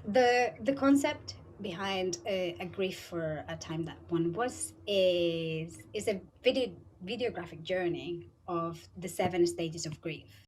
The concept behind a grief for a time that one was is a videographic journey of the 7 stages of grief.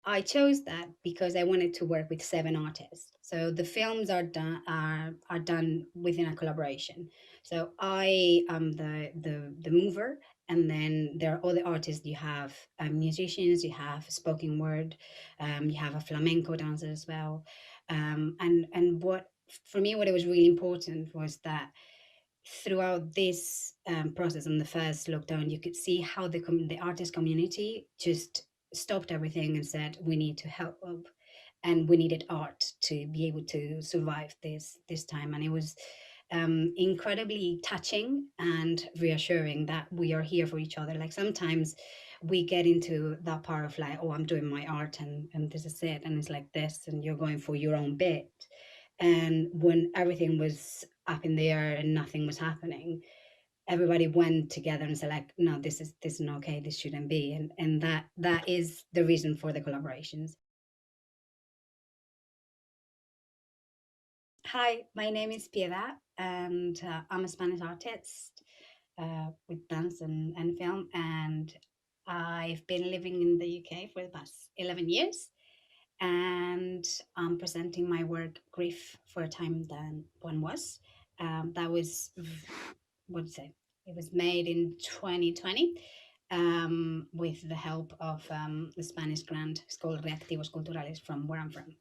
I chose that because I wanted to work with 7 artists. So the films are done within a collaboration. So I am the mover, and then there are other artists. You have musicians, you have spoken word, you have a flamenco dancer as well. And what for me, what it was really important was that throughout this process on the first lockdown, you could see how the artist community just stopped everything and said, "We need to help," and we needed art to be able to survive this time. And it was incredibly touching and reassuring that we are here for each other. Like sometimes we get into that part of like, oh, I'm doing my art and this is it, and it's like this, and you're going for your own bit. And when everything was up in the air and nothing was happening, everybody went together and said like, no, this is not okay, this shouldn't be. And that is the reason for the collaborations. Hi, my name is Piedad, and I'm a Spanish artist with dance and film, and I've been living in the UK for the past 11 years, and I'm presenting my work Grief for a Time Than One Was. That was, what to say, it was made in 2020 with the help of the Spanish grant. It's called Reactivos Culturales from where I'm from.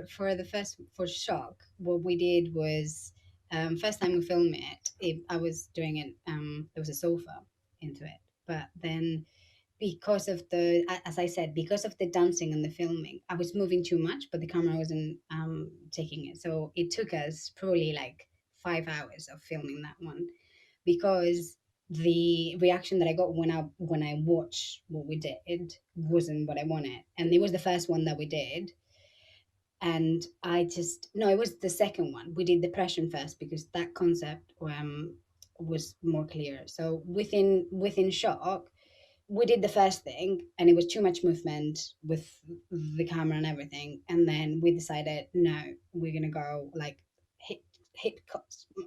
for shock, what we did was, first time we filmed it, I was doing it. There was a sofa into it, but then because of as I said, because of the dancing and the filming, I was moving too much, but the camera wasn't taking it. So it took us probably like 5 hours of filming that one, because the reaction that I got when I watched what we did wasn't what I wanted, and it was the first one that we did, and I just no, it was the second one. We did depression first because that concept was more clear. So within shock, we did the first thing and it was too much movement with the camera and everything, and then we decided, no, we're gonna go like hit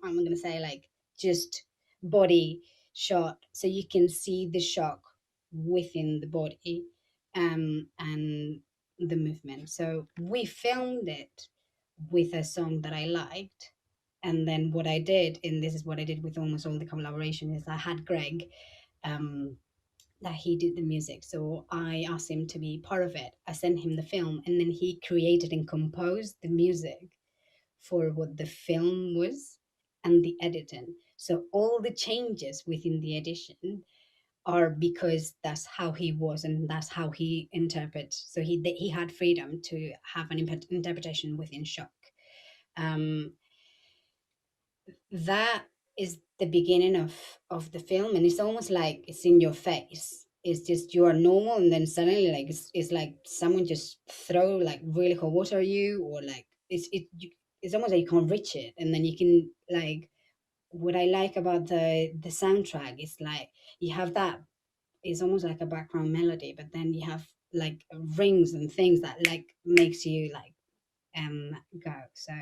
I'm gonna say like just body shot, so you can see the shock within the body, and the movement. So we filmed it with a song that I liked, and then what I did, and this is what I did with almost all the collaboration, is I had Greg, um that he did the music. So I asked him to be part of it. I sent him the film, and then he created and composed the music for what the film was and the editing. So all the changes within the edition are because that's how he was and that's how he interprets. So he had freedom to have an interpretation within shock. Um, that is the beginning of the film, and it's almost like it's in your face. It's just you are normal, and then suddenly like it's like someone just throw like really hot water at you, or like it's almost like you can't reach it, and then you can like, what I like about the soundtrack is like you have that, it's almost like a background melody, but then you have like rings and things that like makes you like go. So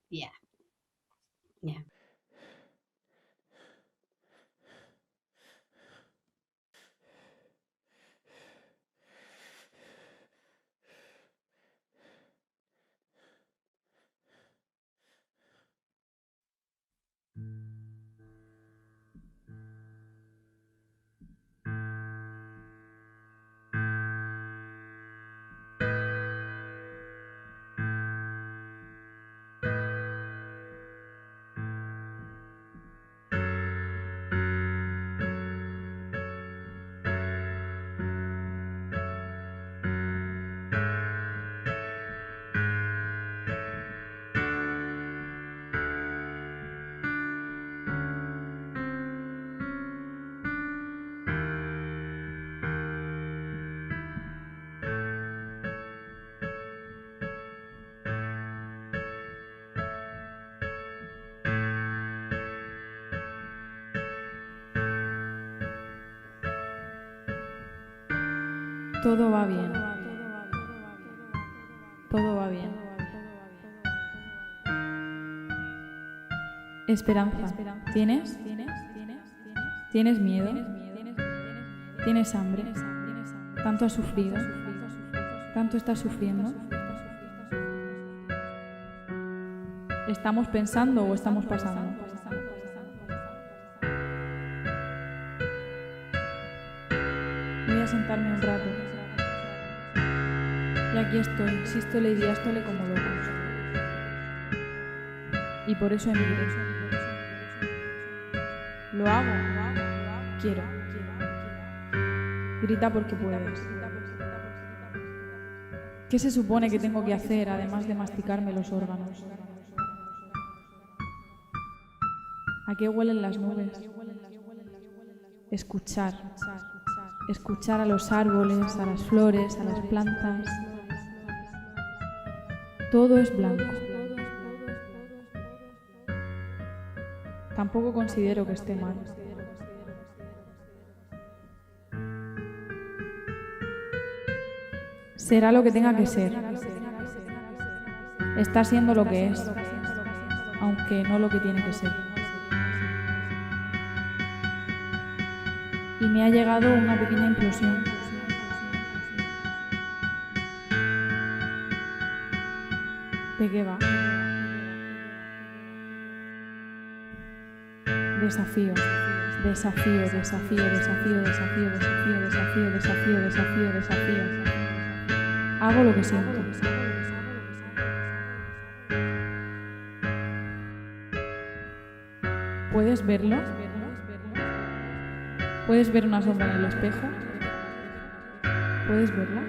yeah, yeah. Todo va bien. Todo va bien. Esperanza. ¿Tienes? ¿Tienes miedo? ¿Tienes hambre? ¿Tanto has sufrido? ¿Tanto estás sufriendo? ¿Estamos pensando o estamos pasando? Voy a sentarme un rato. Y aquí estoy, sístole y diástole como locos. Y por eso emigré. Lo hago. Quiero. Grita porque puedes. ¿Qué se supone que tengo que hacer además de masticarme los órganos? ¿A qué huelen las nubes? Escuchar. Escuchar a los árboles, a las flores, a las plantas. Todo es blanco. Tampoco considero que esté mal. Será lo que tenga que ser. Está siendo lo que es, aunque no lo que tiene que ser. Y me ha llegado una pequeña implosión. ¿De qué va? Desafío, desafío, desafío, desafío, desafío, desafío, desafío, desafío, desafío, desafío. Hago lo que siento. ¿Puedes verlo? ¿Puedes ver una sombra en el espejo? ¿Puedes verla?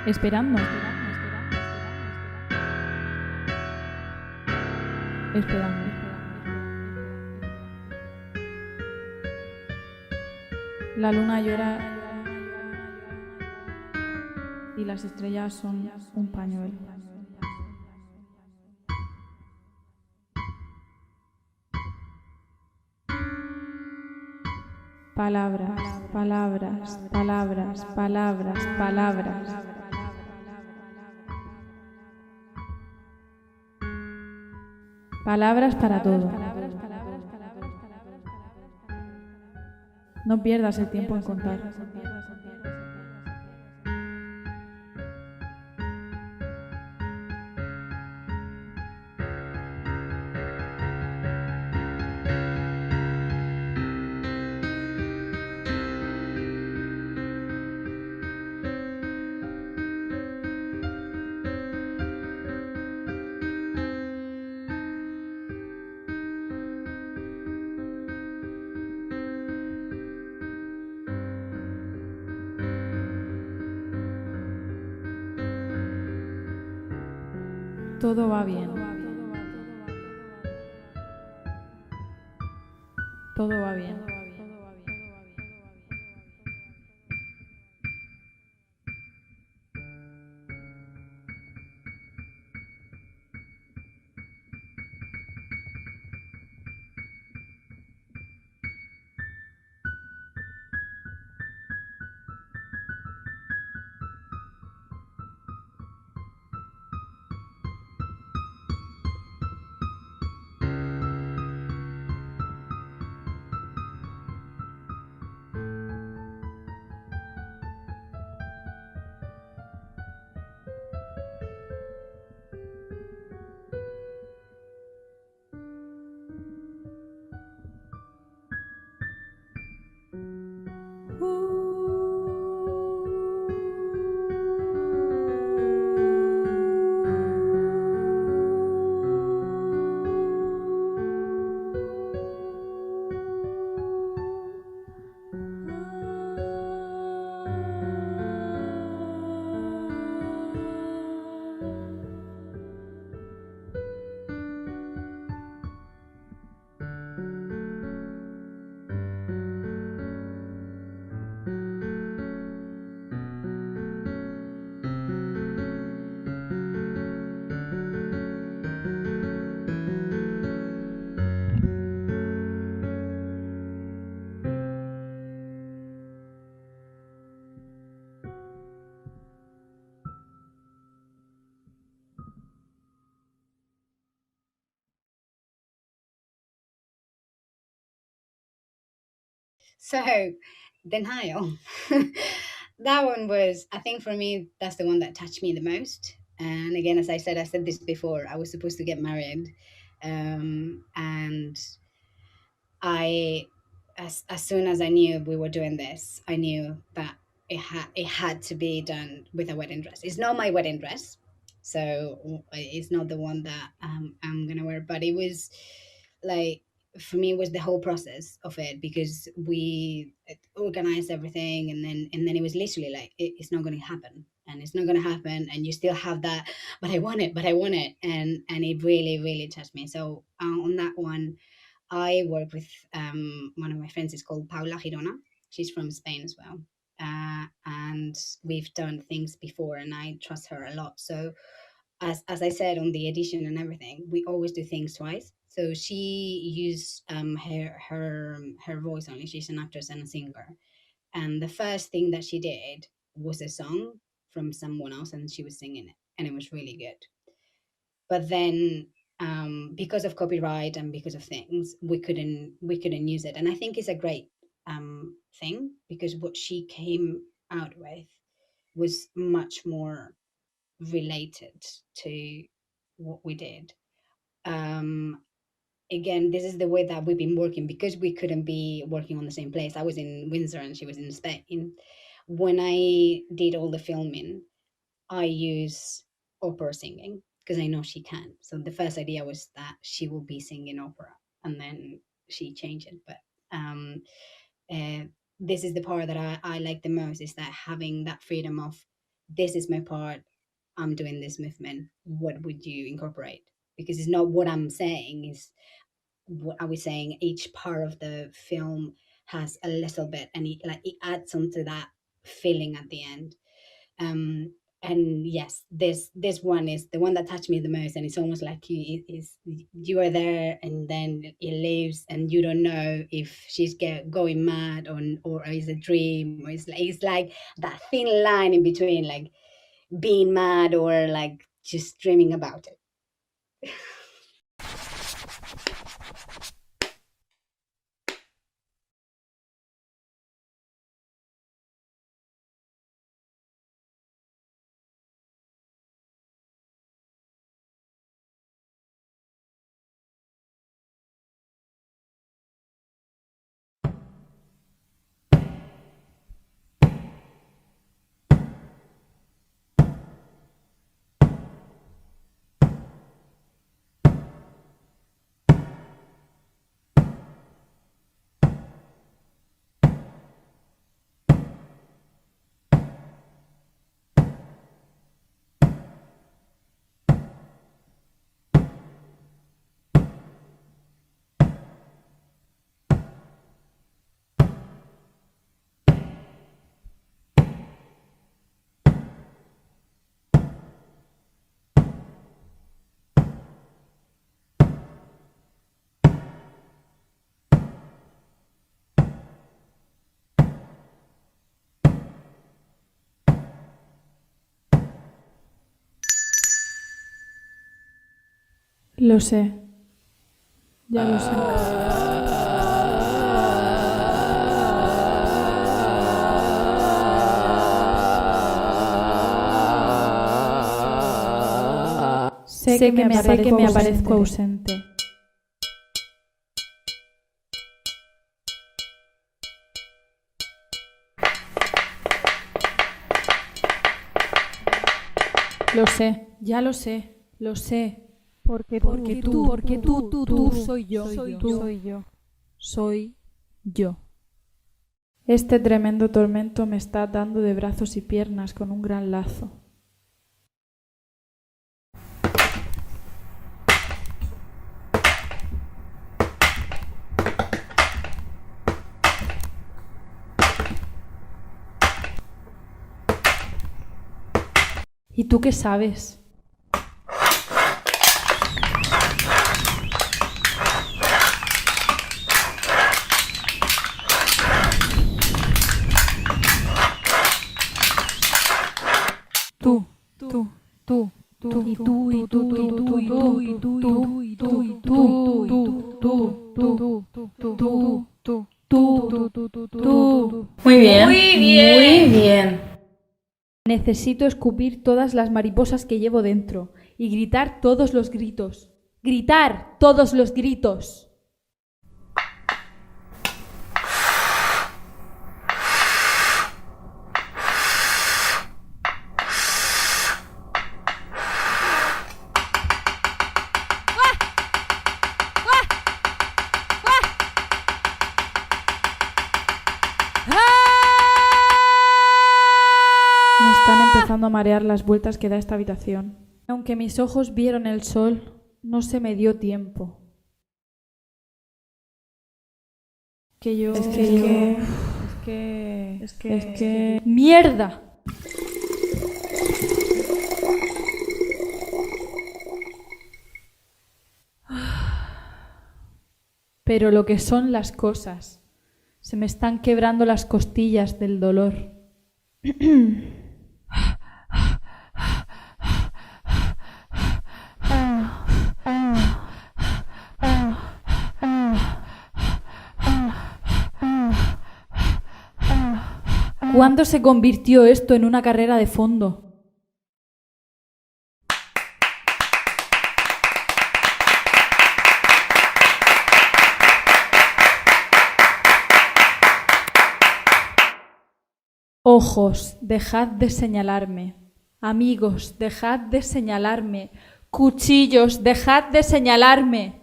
Esperando. Esperando. La luna llora y las estrellas son un pañuelo. Palabras, palabras, palabras, palabras, palabras. Palabras para todo. No pierdas el tiempo en contar. Todo va bien. Todo va bien. So, denial. That one was, I think for me, that's the one that touched me the most. And again, as I said, I said this before, I was supposed to get married. And I, as soon as I knew we were doing this, I knew that it had to be done with a wedding dress. It's not my wedding dress, so it's not the one that I'm gonna wear. But it was like, for me, it was the whole process of it, because we organized everything, and then it was literally like, it's not going to happen, and it's not going to happen, and you still have that, but I want it, but I want it, and it really really touched me. So on that one, I work with one of my friends. Is called Paula Girona. She's from Spain as well, and we've done things before, and I trust her a lot. So, as I said on the edition and everything, we always do things twice. So she used her voice only. She's an actress and a singer, and the first thing that she did was a song from someone else, and she was singing it, and it was really good. But then, because of copyright and because of things, we couldn't use it, and I think it's a great thing, because what she came out with was much more related to what we did. um Again, this is the way that we've been working, because we couldn't be working on the same place. I was in Windsor and she was in Spain. When I did all the filming, I use opera singing. because I know she can. So the first idea was that she will be singing opera, and then she changed it. But uh, this is the part that I like the most, is that having that freedom of, this is my part, I'm doing this movement, what would you incorporate? Because it's not what I'm saying, is what are we saying, each part of the film has a little bit, and it adds on to that feeling at the end. um and yes, this one is the one that touched me the most, and it's almost like you are there, and then it leaves, and you don't know if she's going mad, or is a dream, or it's like that thin line in between, like being mad or like just dreaming about it. Lo sé, ya lo sé. Sé que me aparezco ausente. Lo sé, ya lo sé, lo sé. Porque tú soy yo, soy yo. Este tremendo tormento me está atando de brazos y piernas con un gran lazo. ¿Y tú qué sabes? Muy bien, muy bien. Necesito escupir todas las mariposas que llevo dentro y gritar todos los gritos. ¡Gritar todos los gritos! Me están empezando a marear las vueltas que da esta habitación. Aunque mis ojos vieron el sol, no se me dio tiempo. Es que... ¡Mierda! Pero lo que son las cosas. Se me están quebrando las costillas del dolor. ¿Cuándo se convirtió esto en una carrera de fondo? Ojos, dejad de señalarme. Amigos, dejad de señalarme. Cuchillos, dejad de señalarme.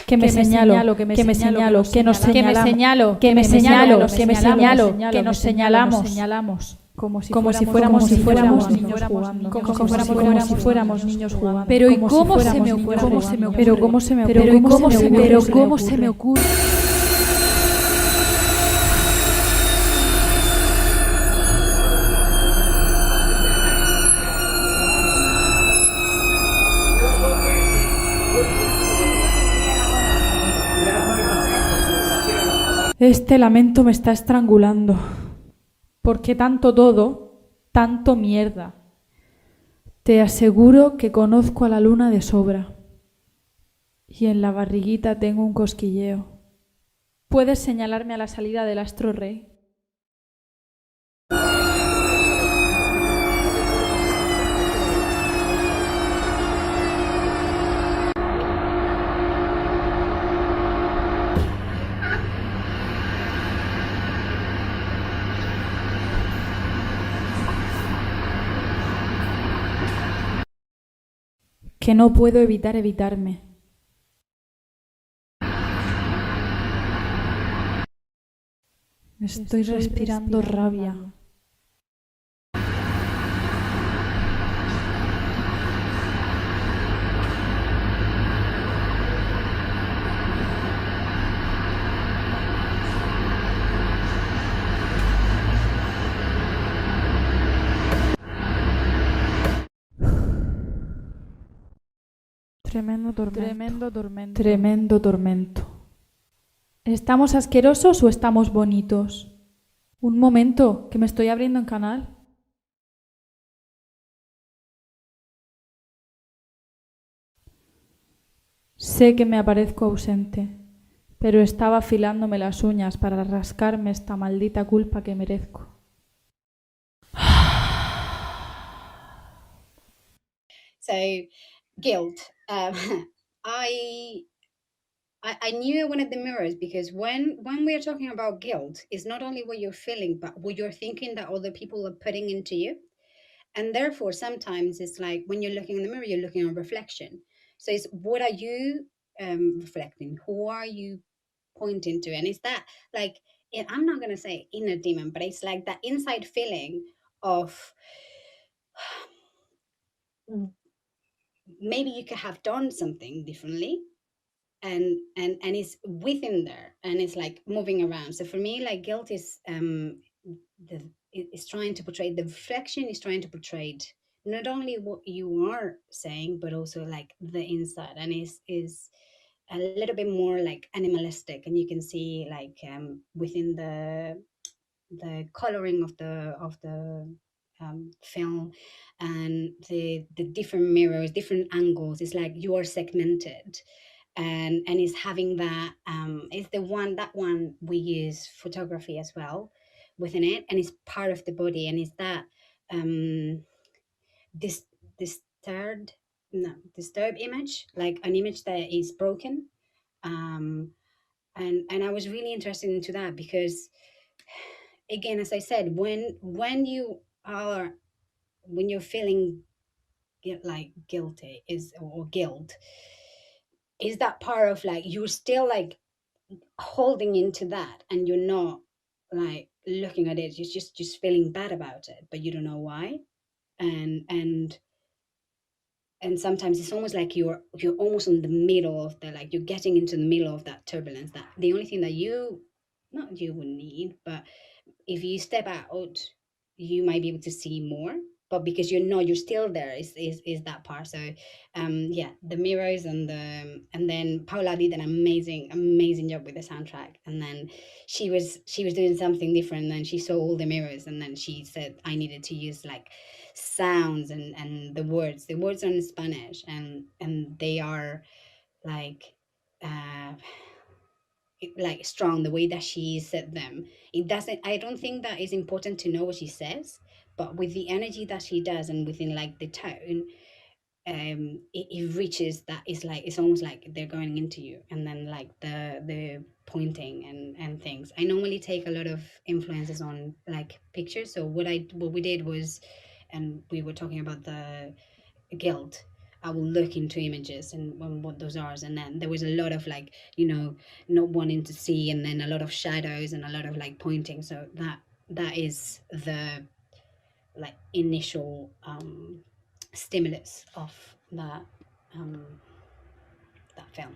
Que me señalo, que me señalo, que nos señalo, que me señalo, que me señalo, que nos señalamos. Como si fuéramos niños jugando. Como si fuéramos niños jugando. Pero ¿y cómo se me ocurre? Pero ¿cómo se me ocurre? Pero ¿cómo se me ocurre? Este lamento me está estrangulando. ¿Por qué tanto todo, tanto mierda? Te aseguro que conozco a la luna de sobra. Y en la barriguita tengo un cosquilleo. ¿Puedes señalarme a la salida del astro rey? Que no puedo evitar evitarme. Estoy respirando rabia. Tremendo tormento. Tremendo tormento. ¿Estamos asquerosos o estamos bonitos? Un momento, que me estoy abriendo en canal. Sé que me aparezco ausente, pero estaba afilándome las uñas para rascarme esta maldita culpa que merezco. So, guilt. I knew I wanted the mirrors because when we are talking about guilt, it's not only what you're feeling, but what you're thinking that other people are putting into you. And therefore, sometimes it's like when you're looking in the mirror, you're looking at a reflection. So it's what are you reflecting? Who are you pointing to? And it's that like I'm not gonna say inner demon, but it's like that inside feeling of maybe you could have done something differently, and it's within there, and it's like moving around. So for me, like guilt is it's trying to portray, the reflection is trying to portray not only what you are saying, but also like the inside, and is a little bit more like animalistic, and you can see like within the coloring of the film, and the different mirrors, different angles. It's like you are segmented, and it's having that it's the one that one we use photography as well within it, and it's part of the body, and it's that this disturbed, no, disturbed image, like an image that is broken. And I was really interested into that because, again, as I said, when you are, when you're feeling like guilty is, or guilt, is that part of like you're still like holding into that, and you're not like looking at it, you're just feeling bad about it, but you don't know why. And sometimes it's almost like you're almost in the middle of the, like you're getting into the middle of that turbulence, that the only thing that you, not you would need, but if you step out, you might be able to see more. But because you're still there, is that part. So yeah, the mirrors, and then Paula did an amazing job with the soundtrack, and then she was doing something different, and she saw all the mirrors, and then she said I needed to use like sounds, and the words are in Spanish, and they are like like strong, the way that she said them. It doesn't, I don't think that it's important to know what she says, but with the energy that she does, and within like the tone, it reaches that, it's almost like they're going into you, and then like the pointing and things. I normally take a lot of influences on like pictures. So what we did was, and we were talking about the guilt, I will look into images and what those are, and then there was a lot of like, not wanting to see, and then a lot of shadows and a lot of like pointing. So that is the like initial stimulus of um, that film.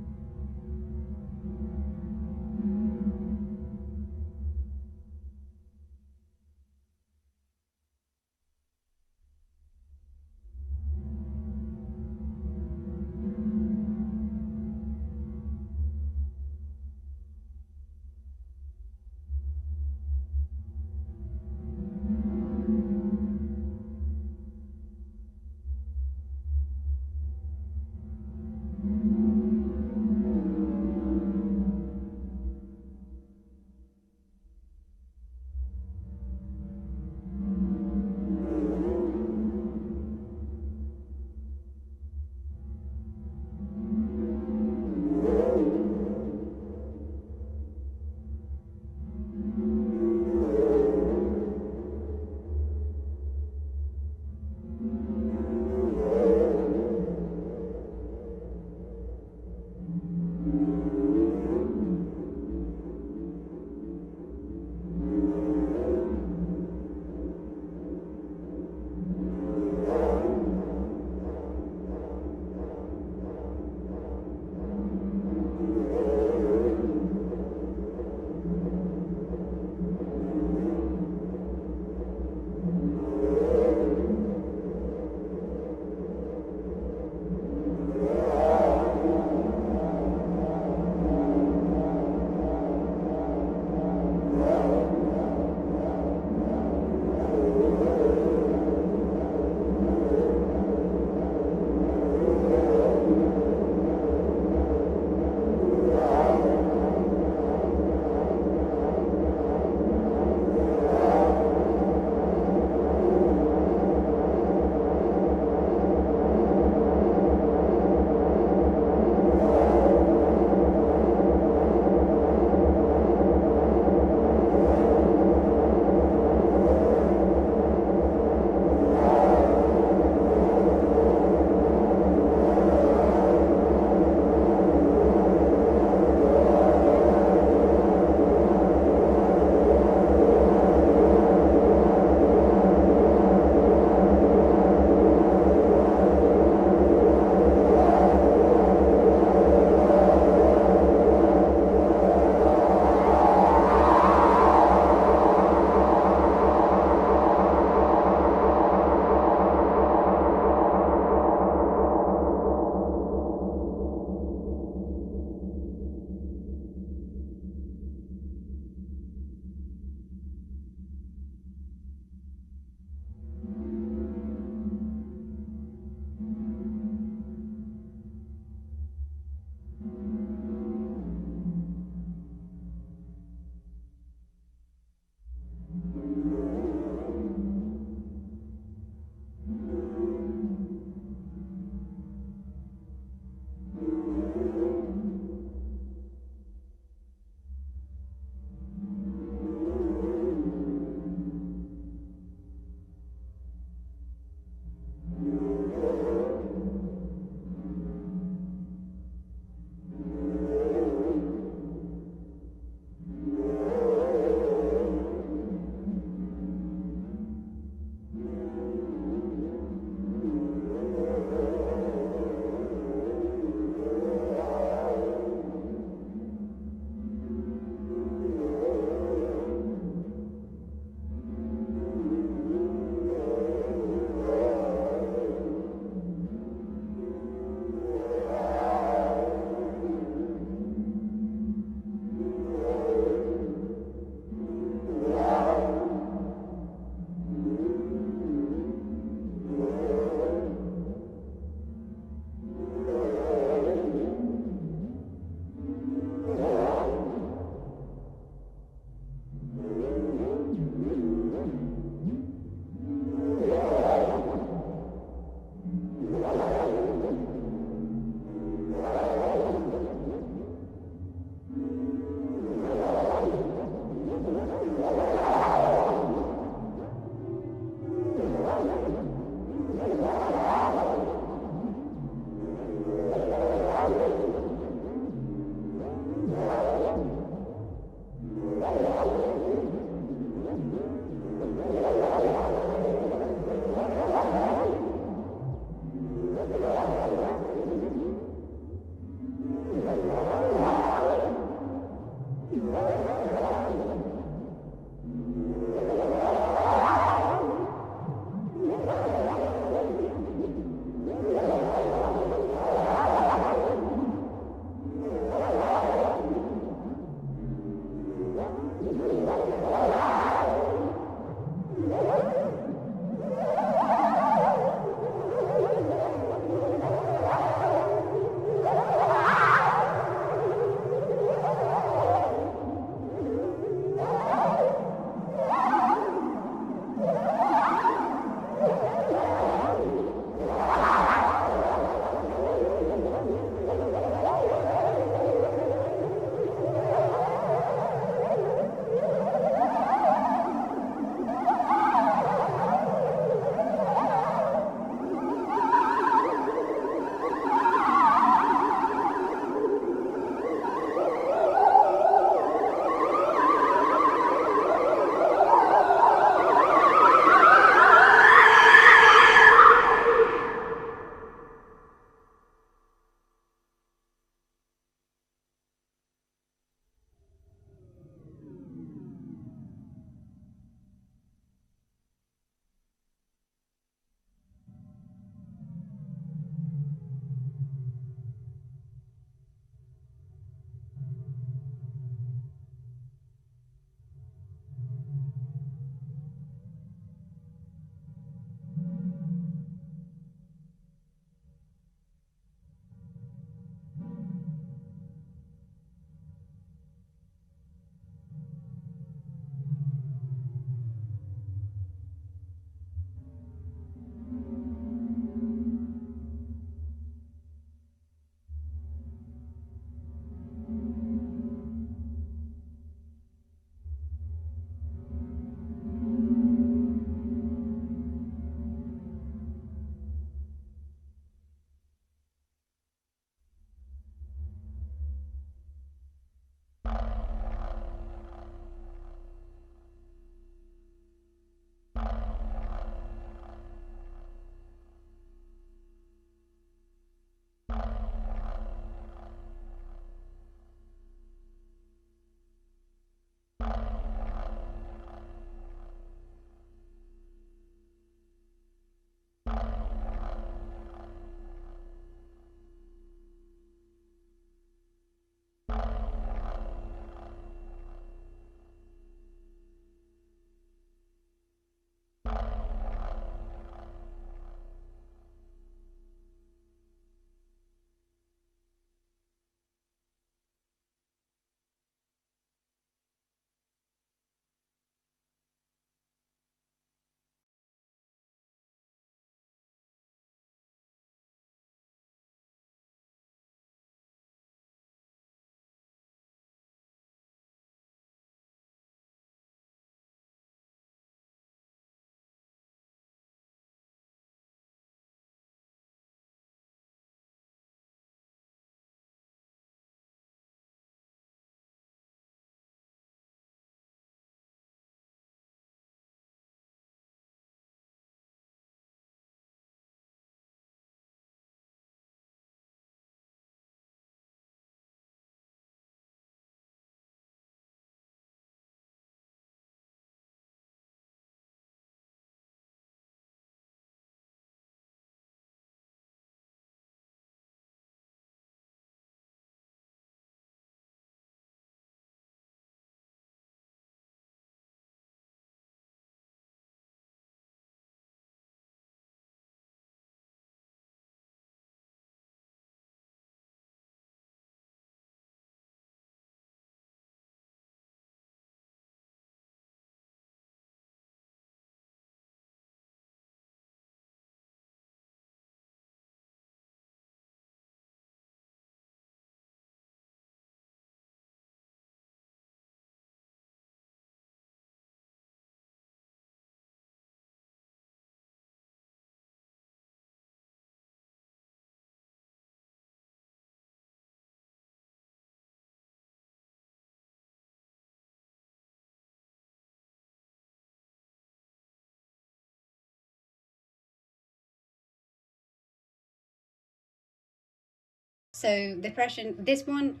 So depression. This one,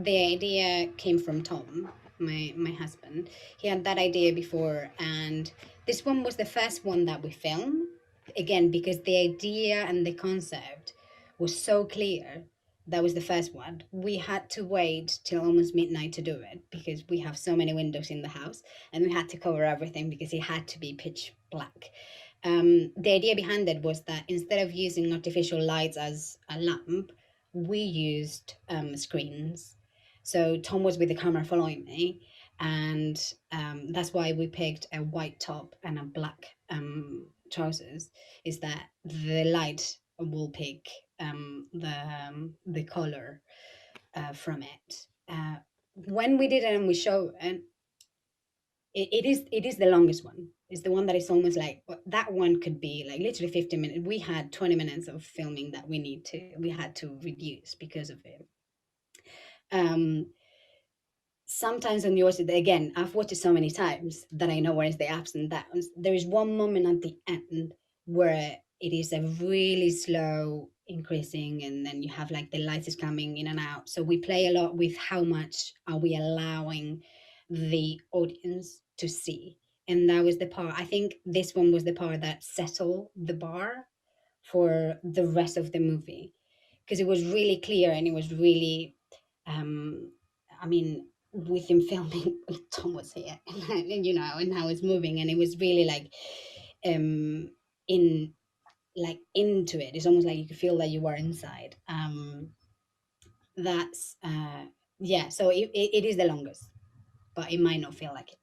the idea came from Tom, my husband. He had that idea before, and this one was the first one that we filmed. Again, because the idea and the concept was so clear That was the first one. We had to wait till almost midnight to do it because we have so many windows in the house, and we had to cover everything because it had to be pitch black. The idea behind it was that instead of using artificial lights as a lamp, we used screens. So Tom was with the camera following me, and that's why we picked a white top and a black trousers. Is that the light will pick the color from it. When we did it and we showed it, it is the longest one. It's the one that is almost like that one could be like literally 15 minutes. We had 20 minutes of filming that we had to reduce because of it. Sometimes when you watch it again, I've watched it so many times that I know where is the ups and downs. There is one moment at the end where it is a really slow increasing, and then you have like the lights is coming in and out. So we play a lot with how much are we allowing the audience to see. And that was the part, I think this one was the part that settled the bar for the rest of the movie, because it was really clear and it was really I mean, with him filming Tom was here and you know, and how it's moving, and it was really like in like into it. It's almost like you could feel that you were inside. That's yeah, so it is the longest, but it might not feel like it.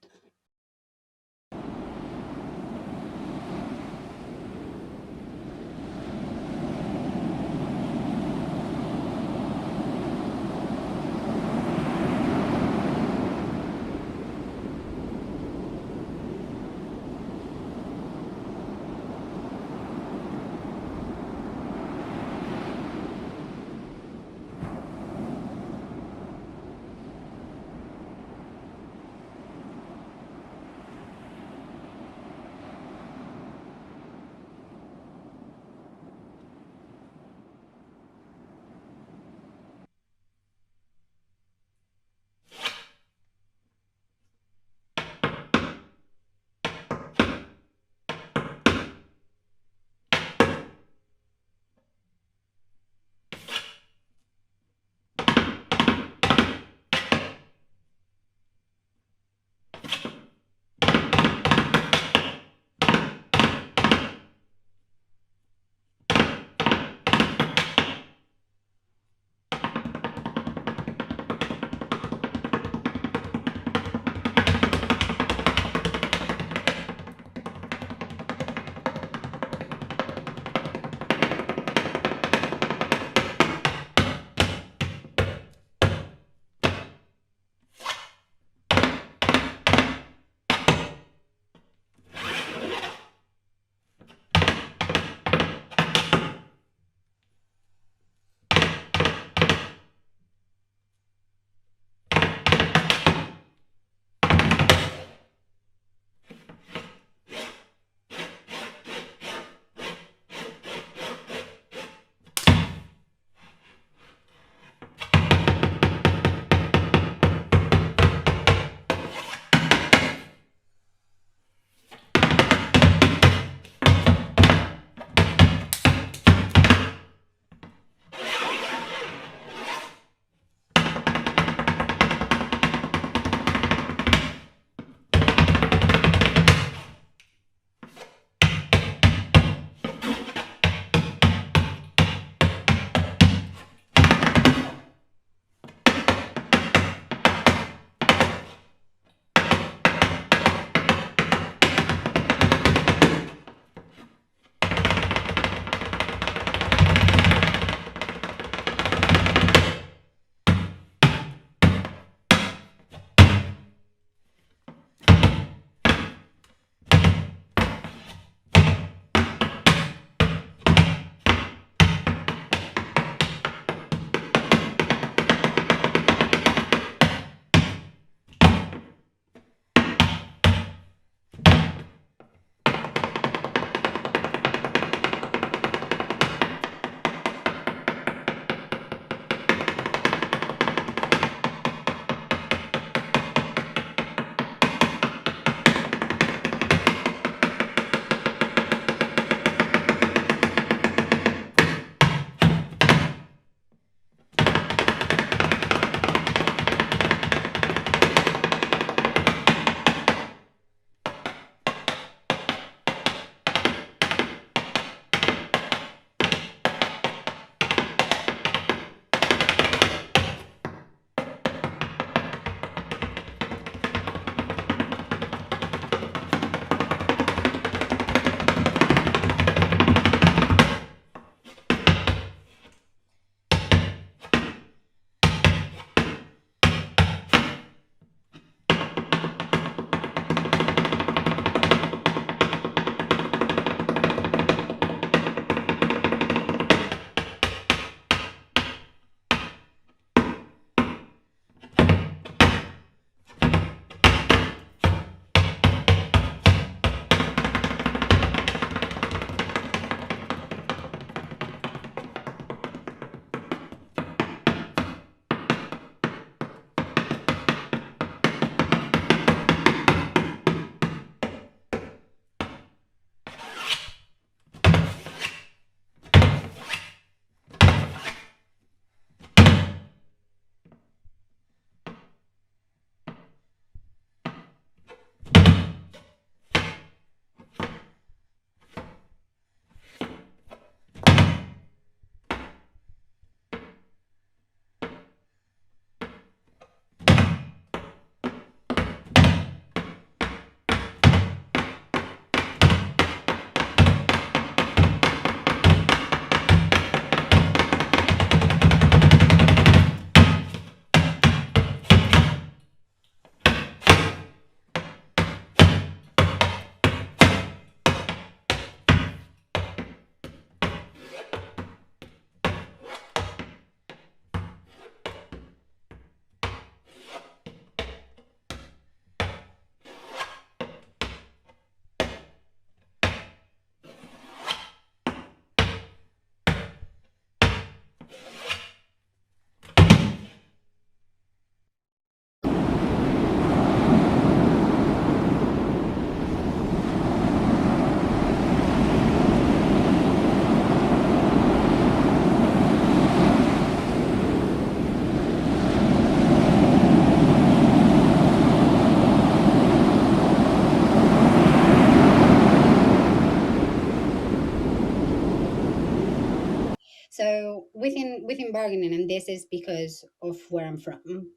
So within bargaining, and this is because of where I'm from.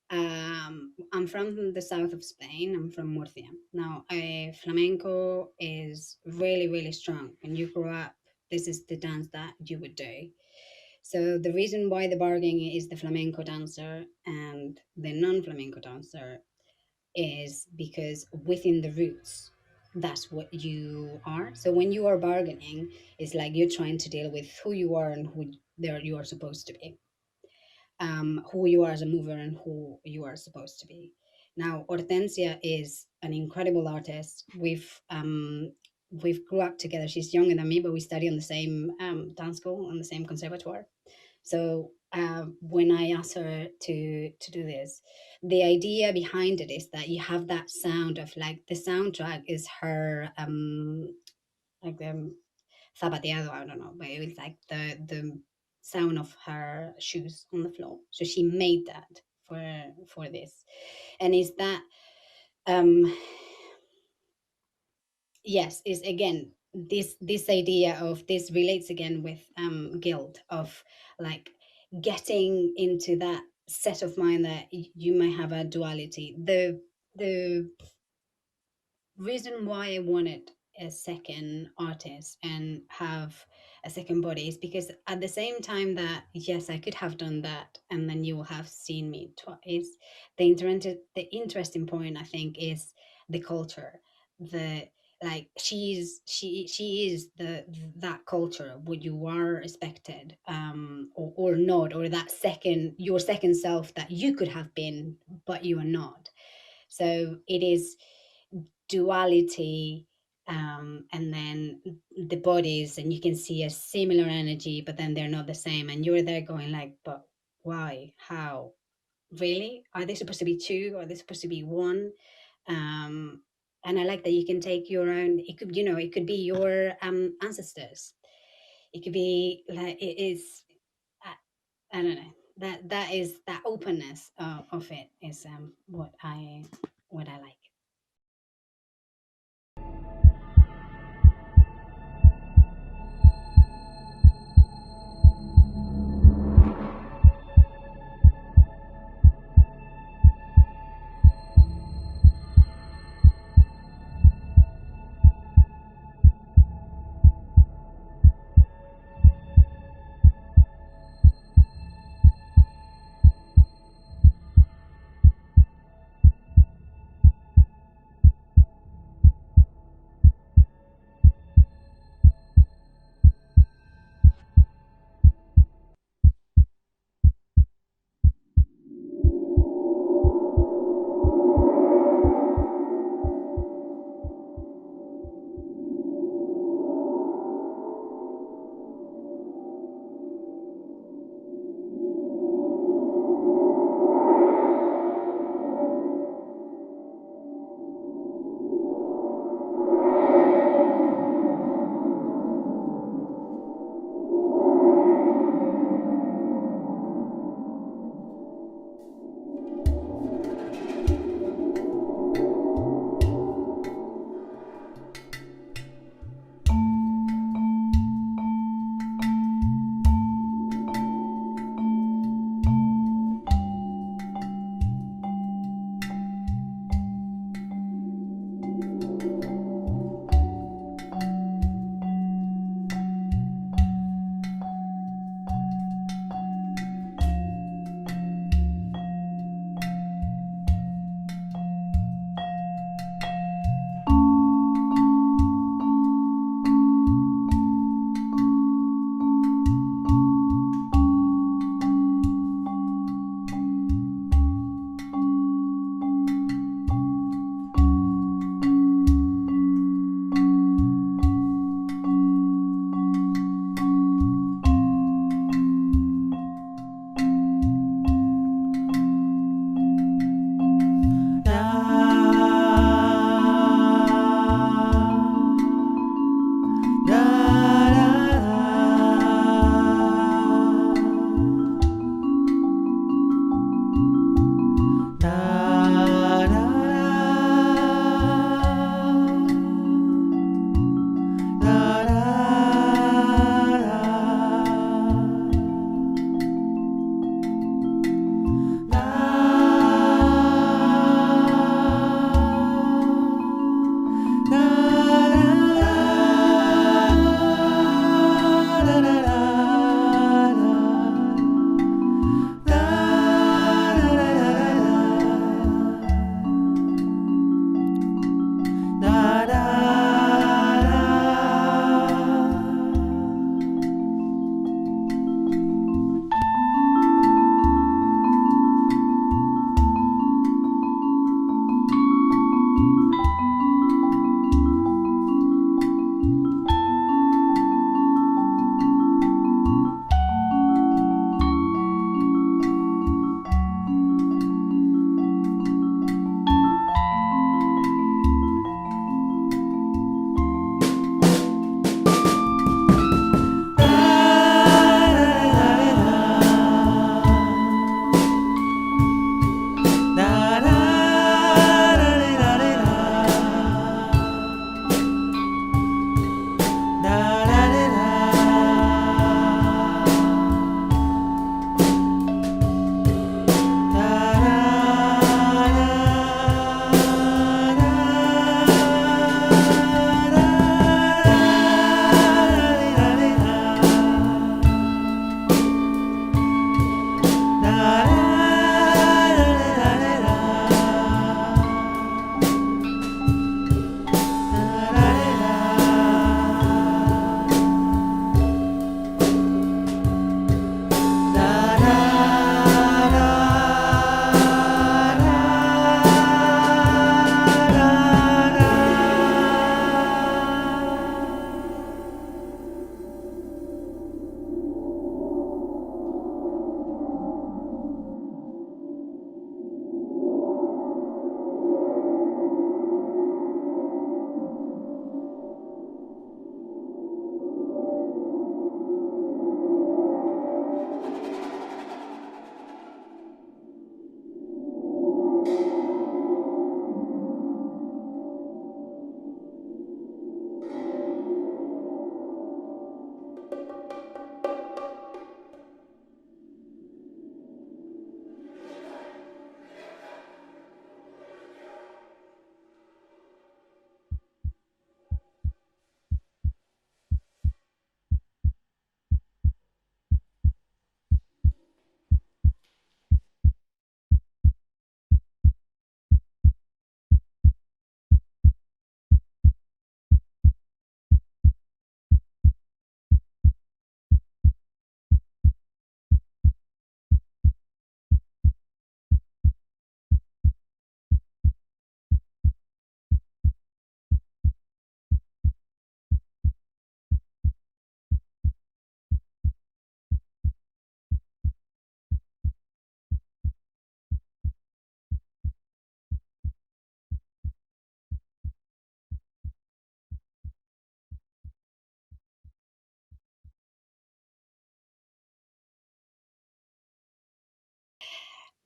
I'm from the south of Spain. I'm from Murcia. Now, flamenco is really, really strong. When you grow up, this is the dance that you would do. So the reason why the bargaining is the flamenco dancer and the non-flamenco dancer is because within the roots, that's what you are. So when you are bargaining, it's like you're trying to deal with who you are and who there you are supposed to be, who you are as a mover and who you are supposed to be. Now, Hortensia is an incredible artist. We've grew up together. She's younger than me, but we study on the same dance school, on the same conservatoire. So when I asked her to do this, the idea behind it is that you have that sound of like the soundtrack is her like the zapateado, I don't know, but it was like the sound of her shoes on the floor. So she made that for this, and is that um yes, is again this idea of this relates again with guilt of like getting into that set of mind that you might have a duality. The reason why I wanted a second artist and have a second body is because at the same time that yes, I could have done that and then you will have seen me twice, the interesting point I think is the culture. The like she is the that culture what you are expected or not, or that second your second self that you could have been but you are not. So it is duality, and then the bodies, and you can see a similar energy but then they're not the same, and you're there going like, but why, how, really, are they supposed to be two, are they supposed to be one? And I like that you can take your own, it could, you know, it could be your ancestors, it could be like it is, I don't know, that is that openness of it is what I like.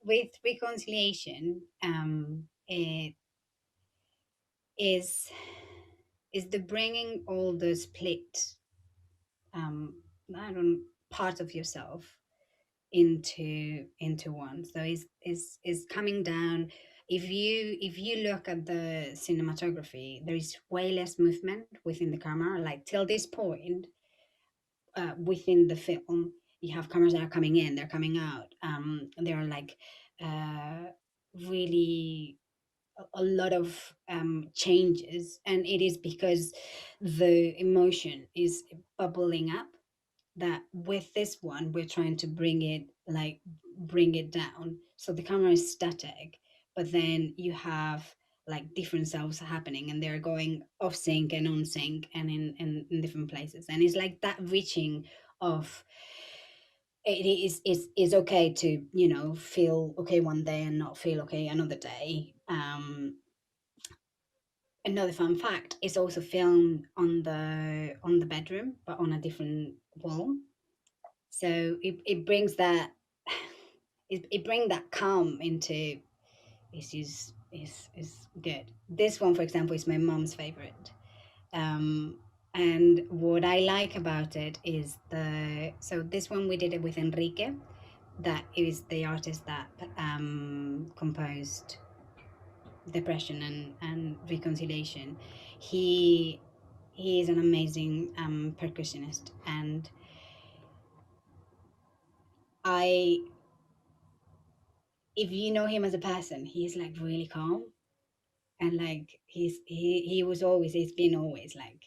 with reconciliation, it is the bringing all the split, um, I don't parts of yourself into one. So is coming down. If you look at the cinematography, there is way less movement within the camera. Like till this point, within the film, you have cameras that are coming in, they're coming out. They are like uh, really a lot of changes, and it is because the emotion is bubbling up, that with this one we're trying to bring it down, so the camera is static, but then you have like different selves happening, and they're going off sync and on sync and in different places, and it's like that reaching of it is okay to, you know, feel okay one day and not feel okay another day. Another fun fact is also filmed on the bedroom, but on a different wall. So it brings that it brings that calm into is good. This one, for example, is my mom's favorite. And what I like about it is so this one we did it with Enrique, that is the artist that composed Depression and Reconciliation. He is an amazing percussionist, and I if you know him as a person, he's like really calm, and like he's been always like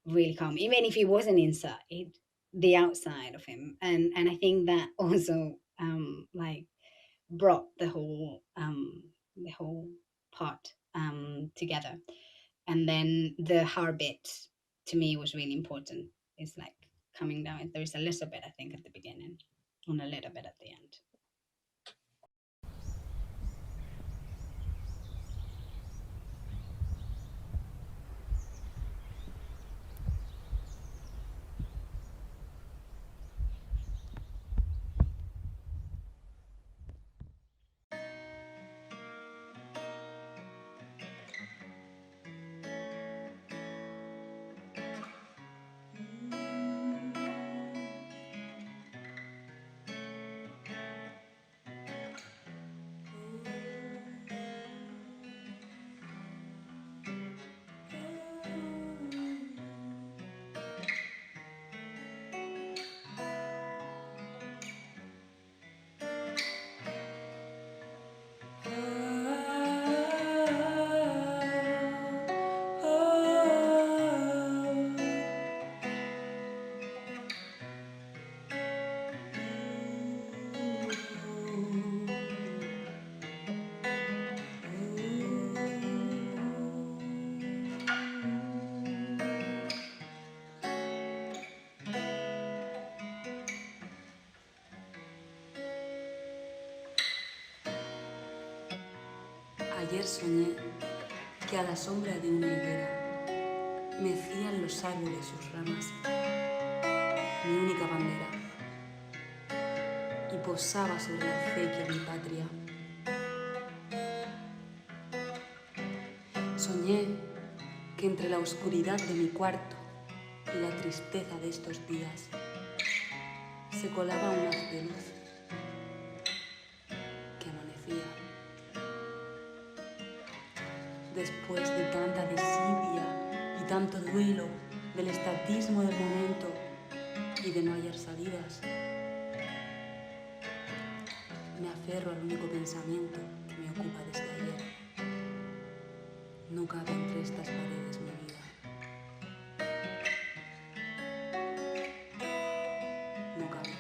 really calm, even if he wasn't inside the outside of him, and I think that also like brought the whole part together. And then the heartbeat to me was really important. It's like coming down. There is a little bit, I think, at the beginning and a little bit at the end. Ayer soñé que a la sombra de una higuera mecían los árboles sus ramas, mi única bandera, y posaba sobre la acequia mi patria. Soñé que entre la oscuridad de mi cuarto y la tristeza de estos días se colaba un haz de luz que amanecía. Después de tanta desidia y tanto duelo, del estatismo del momento y de no hallar salidas, me aferro al único pensamiento que me ocupa desde ayer. No cabe entre estas paredes mi vida. No cabe.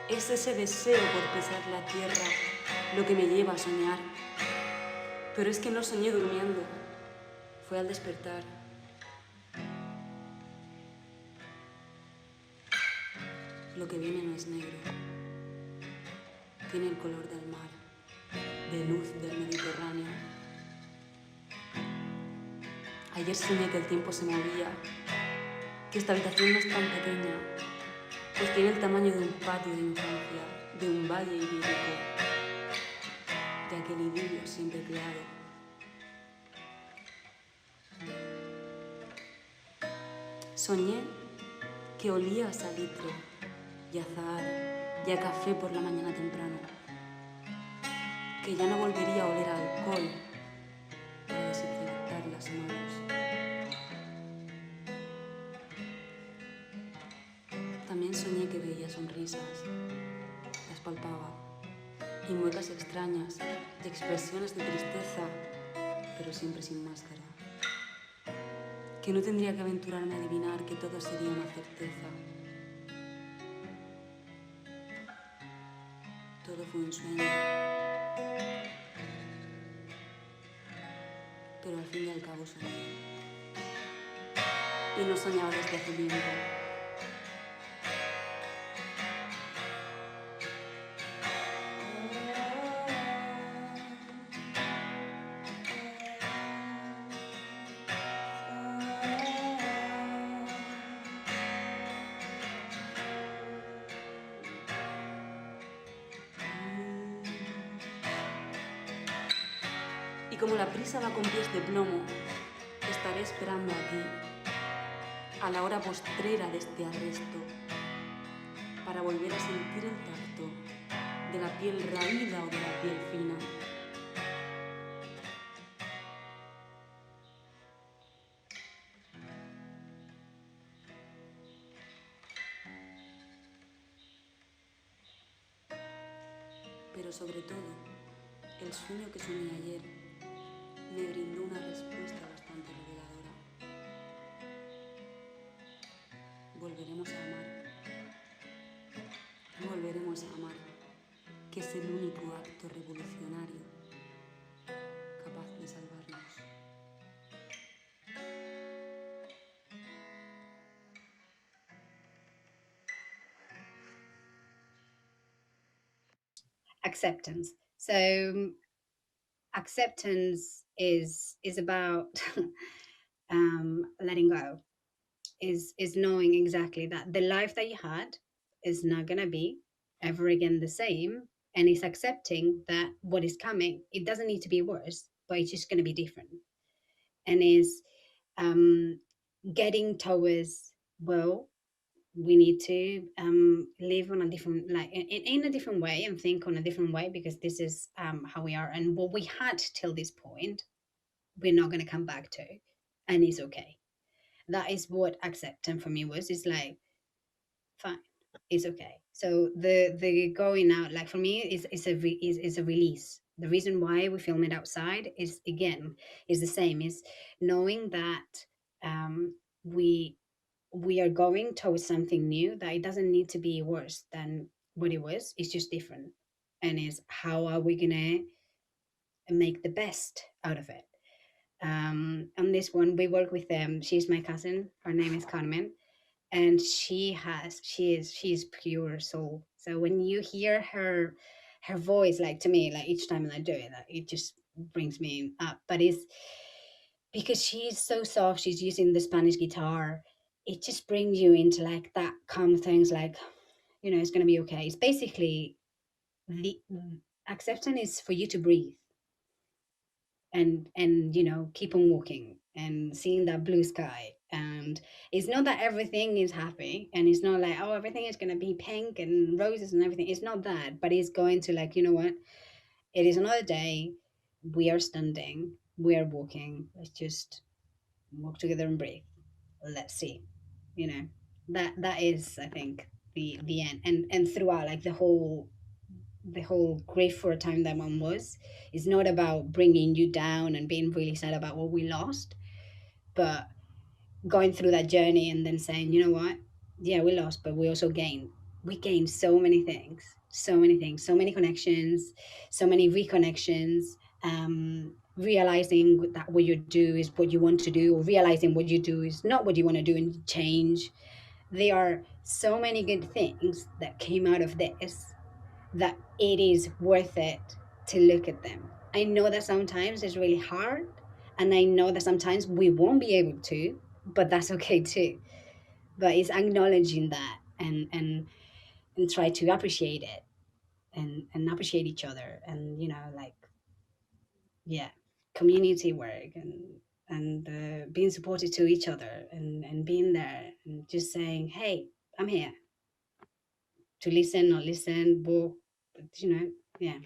Es ese deseo por pisar la tierra lo que me lleva a soñar. Pero es que no soñé durmiendo, fue al despertar. Lo que viene no es negro, tiene el color del mar, de luz del Mediterráneo. Ayer soñé que el tiempo se movía, que esta habitación no es tan pequeña, pues tiene el tamaño de un patio de infancia, de un valle idílico, de aquel idilio siempre creado. Soñé que olía a salitre y a azahar y a café por la mañana temprano, que ya no volvería a oler a alcohol para desinfectar las manos. También soñé que veía sonrisas, las palpaba, y muecas extrañas y expresiones de tristeza, pero siempre sin máscara. Que no tendría que aventurarme a adivinar que todo sería una certeza. Todo fue un sueño. Pero al fin y al cabo soñé. Y no soñaba desde hace tiempo. Y como la prisa va con pies de plomo, estaré esperando aquí, a la hora postrera de este arresto, para volver a sentir el tacto de la piel raída o de la piel fina. Pero sobre todo, el sueño que soñé ayer me brindó una respuesta bastante reveladora. Volveremos a amar. Volveremos a amar, que es el único acto revolucionario capaz de salvarnos. Acceptance. So acceptance is about letting go, is knowing exactly that the life that you had is not gonna be ever again the same, and it's accepting that what is coming, it doesn't need to be worse, but it's just gonna be different, and is getting towards, well, we need to live on a different, like in a different way, and think on a different way, because this is how we are, and what we had till this point we're not going to come back to, and it's okay. That is what acceptance for me was. It's like, fine, it's okay. So the going out, like for me, is a release. The reason why we film it outside is, again, is the same, is knowing that we are going towards something new, that it doesn't need to be worse than what it was, it's just different, and is how are we gonna make the best out of it. On this one we work with them, she's my cousin, her name is Carmen, and she's pure soul. So when you hear her voice, like to me, like each time I do it, like, it just brings me up. But it's because she's so soft, she's using the Spanish guitar, it just brings you into like that calm things, like, you know, it's going to be okay. It's basically the acceptance is for you to breathe and you know, keep on walking and seeing that blue sky. And it's not that everything is happy, and it's not like, oh, everything is going to be pink and roses and everything. It's not that, but it's going to, like, you know what, it is another day, we are standing, we are walking, let's just walk together and breathe, let's see, you know, that is, I think, the end. And throughout, like the whole grief for a time that mom was, is not about bringing you down and being really sad about what we lost, but going through that journey and then saying, you know what, yeah, we lost, but we also gained. we gain so many things, so many connections, so many reconnections, realizing that what you do is what you want to do, or realizing what you do is not what you want to do and change. There are so many good things that came out of this that it is worth it to look at them. I know that sometimes it's really hard, and I know that sometimes we won't be able to, but that's okay too. But it's acknowledging that, and try to appreciate it, and appreciate each other, and like, yeah, community work, and being supportive to each other, and being there, and just saying, hey, I'm here to listen or listen, walk, but yeah.